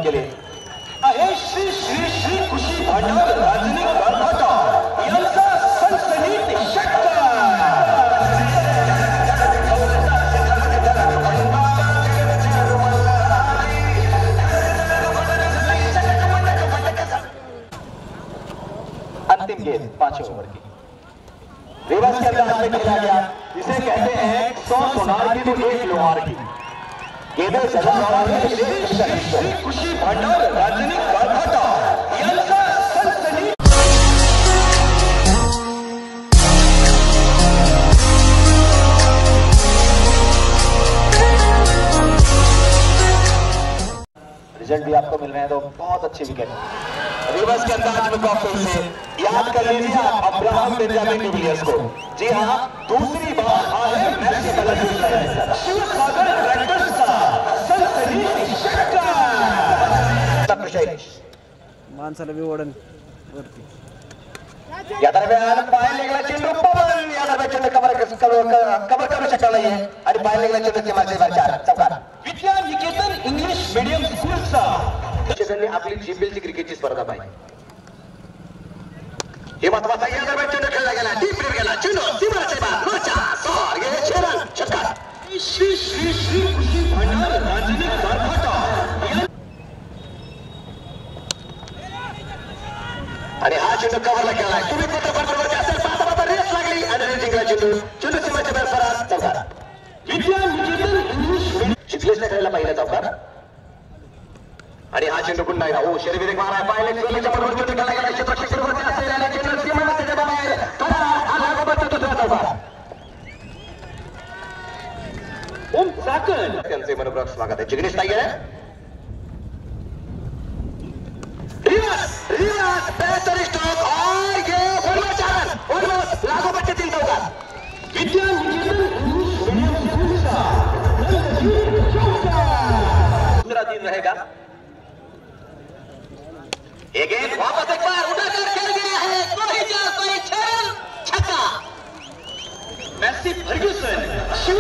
केले आहे श्री श्री श्री खुशी भांडार राजनी गारभाटा यांचा सनसनीत षटकार. अंतिम गेंद 5 ओवर की रिवर्स के अंदाज में खेला गया. इसे कहते हैं 100 सोनार की तो 1 लोहार की. गेंदें श्री खुशी भांडार राजनी गारभाटा यांचा सनसनीत. रिजल्ट भी आपको मिल रहे हैं तो बहुत अच्छी विकेट. रिवर्स के अंदाज में कॉकटेल से याद कर लीजिए आप अब्राहम बेंजामिन डिविलियर्स को. जी हाँ, दूसरी बार आए मैसी बल्लेबाज शिव सागर ट्रैक्टर्स का सनसनीत षटकार. माणसाला बी ओढण वरती. या दरम्यान पाय लेगला चेंडू पवन. या दरम्यान चेंडू कव्हर करू शकला नाहीये आणि पाय लेगला चेंडू सीमाचे चार चौकार. विद्या निकेतन इंग्लिश मीडियम स्कूलचा त्यांनी आपली जीपीएलची क्रिकेटची स्पर्धा पाहिली. हे महत्वाचा. या दरम्यान चेंडू खेळला गेला. डीप रीड गेला चेंडू सीमाचे बाद मोर्चा सॉर ये छेडन षटकार. श्री श्री श्री खुशी भांडार राजनी गारभाटा आणि हा चेंडू कव्हरला गेलाय. तुम्ही पत्रकारांवर असेल पाहता रेस लागली आणि जिंकला चेंडू. चेंडू सीमाच्या बाहेर फरार चौकार. विद्या निकेतन इंग्लिश चिखलेशने खेळला पहिला चौकार आणि हा चेंडू पुन्हा एकदा ओ शरीर मारा पाहिले सोलीच्या बरोबर चेंडू खेळला गेला. क्षेत्ररक्षकावरती असलेला चेंडू सीमाच्या बाहेर फरार. हा लागोपाठ दुसरा चौकार. ओम चाकण त्यांचे मनोभाव स्वागत आहे. जिग्नेश टायगर रिवर्स बेहतर स्ट्रोक और ये ऑलमोस्ट लागोपाठ 3 चौकार. विद्या निकेतन इंग्लिश मीडियम स्कूलचा दूसरा दिन रहेगा. ये गेंद वापस एक बार उठाकर खेल गया है. कोई जा कोई छक्का. Massey Ferguson Shiv